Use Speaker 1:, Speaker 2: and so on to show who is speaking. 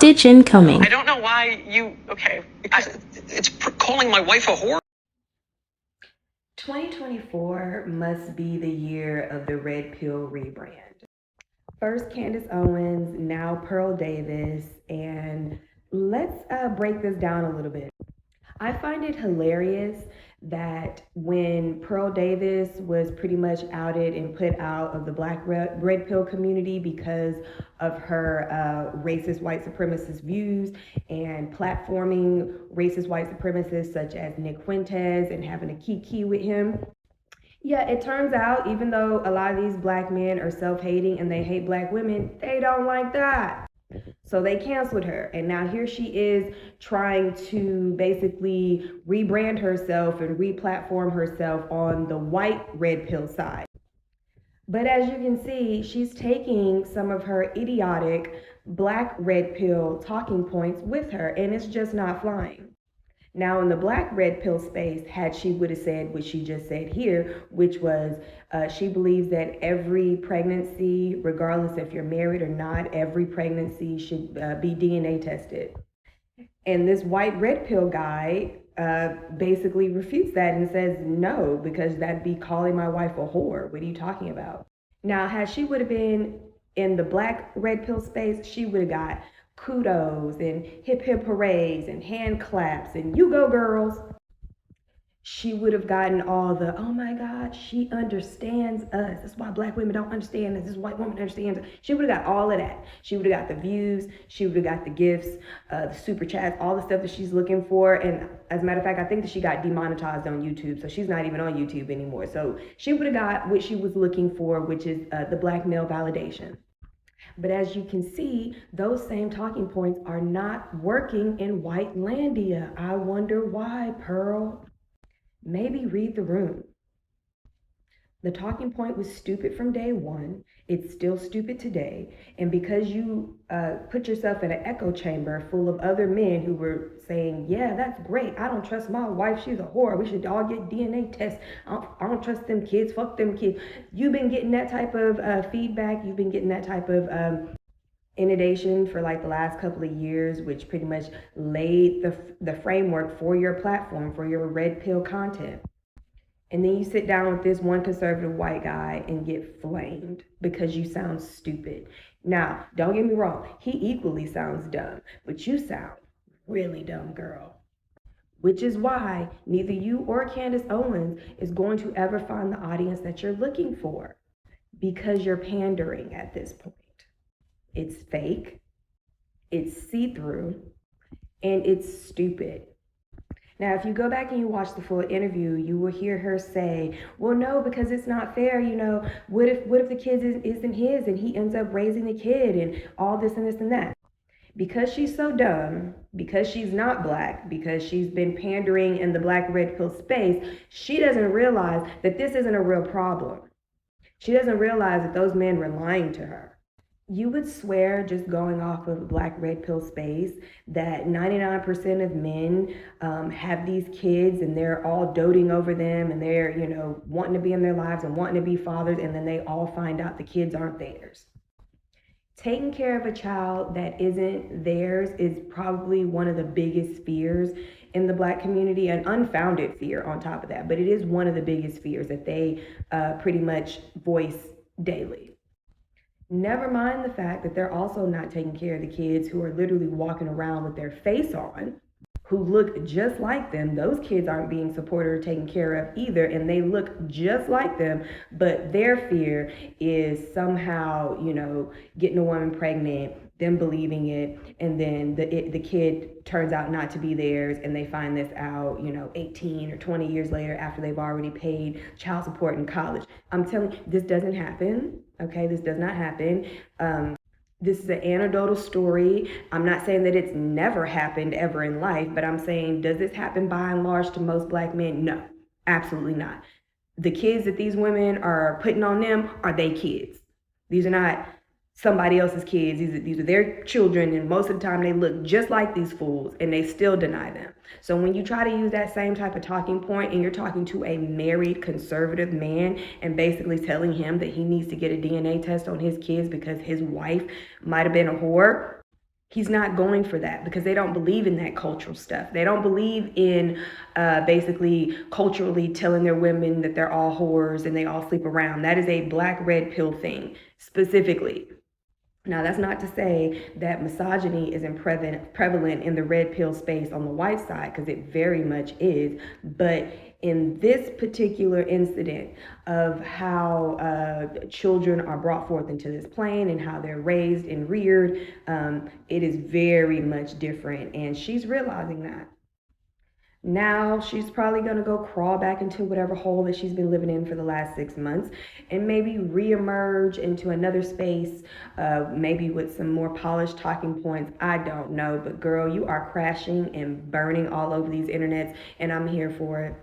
Speaker 1: Stitch incoming.
Speaker 2: I don't know why you. Okay. It's calling my wife a whore.
Speaker 3: 2024 must be the year of the red pill rebrand. First Candace Owens, now Pearl Davis, and let's break this down a little bit. I find it hilarious that when Pearl Davis was pretty much outed and put out of the black red pill community because of her racist white supremacist views and platforming racist white supremacists such as Nick Fuentes and having a kiki with him. Yeah, it turns out even though a lot of these black men are self-hating and they hate black women, they don't like that. So they canceled her. And now here she is trying to basically rebrand herself and re-platform herself on the white red pill side. But as you can see, she's taking some of her idiotic black red pill talking points with her, and it's just not flying. Now, in the black red pill space, had she would have said what she just said here, which was she believes that every pregnancy, regardless if you're married or not, every pregnancy should be DNA tested. And this white red pill guy basically refutes that and says no, because that'd be calling my wife a whore. What are you talking about? Now, had she would have been in the black red pill space, she would have got kudos and hip hip hoorays and hand claps and you go girls. She would have gotten all the, oh my God, she understands us. That's why black women don't understand us. This white woman understands us. She would have got all of that. She would have got the views. She would have got the gifts, the super chats, all the stuff that she's looking for. And as a matter of fact, I think that she got demonetized on YouTube. So she's not even on YouTube anymore. So she would have got what she was looking for, which is the black male validation. But as you can see, those same talking points are not working in Whitelandia. I wonder why, Pearl. Maybe read the room. The talking point was stupid from day one. It's still stupid today. And because you put yourself in an echo chamber full of other men who were saying, yeah, that's great. I don't trust my wife. She's a whore. We should all get DNA tests. I don't trust them kids. Fuck them kids. You've been getting that type of feedback. You've been getting that type of inundation for like the last couple of years, which pretty much laid the framework for your platform, for your red pill content. And then you sit down with this one conservative white guy and get flamed because you sound stupid. Now, don't get me wrong, he equally sounds dumb, but you sound really dumb, girl. Which is why neither you or Candace Owens is going to ever find the audience that you're looking for, because you're pandering at this point. It's fake, it's see-through, and it's stupid. Now, if you go back and you watch the full interview, you will hear her say, well, no, because it's not fair. You know, what if the kid isn't his and he ends up raising the kid and all this and this and that? Because she's so dumb, because she's not black, because she's been pandering in the black red pill space, she doesn't realize that this isn't a real problem. She doesn't realize that those men were lying to her. You would swear, just going off of black red pill space, that 99% of men have these kids and they're all doting over them and they're, wanting to be in their lives and wanting to be fathers, and then they all find out the kids aren't theirs. Taking care of a child that isn't theirs is probably one of the biggest fears in the black community, an unfounded fear on top of that, but it is one of the biggest fears that they pretty much voice daily. Never mind the fact that they're also not taking care of the kids who are literally walking around with their face on, who look just like them. Those kids aren't being supported or taken care of either, and they look just like them, but their fear is somehow, getting a woman pregnant, them believing it, and then the kid turns out not to be theirs, and they find this out, 18 or 20 years later after they've already paid child support in college. I'm telling you, this doesn't happen. Okay, this does not happen. This is an anecdotal story. I'm not saying that it's never happened ever in life, but I'm saying, does this happen by and large to most black men? No, absolutely not. The kids that these women are putting on them are they kids. These are not somebody else's kids. These are their children, and most of the time they look just like these fools, and they still deny them. So when you try to use that same type of talking point and you're talking to a married conservative man and basically telling him that he needs to get a DNA test on his kids because his wife might have been a whore, He's not going for that because they don't believe in that cultural stuff. They don't believe in basically culturally telling their women that they're all whores and they all sleep around. That is a black red pill thing specifically. Now, that's not to say that misogyny isn't prevalent in the red pill space on the white side, because it very much is. But in this particular incident of how children are brought forth into this plane and how they're raised and reared, it is very much different. And she's realizing that. Now she's probably going to go crawl back into whatever hole that she's been living in for the last 6 months and maybe reemerge into another space, maybe with some more polished talking points. I don't know. But girl, you are crashing and burning all over these internets, and I'm here for it.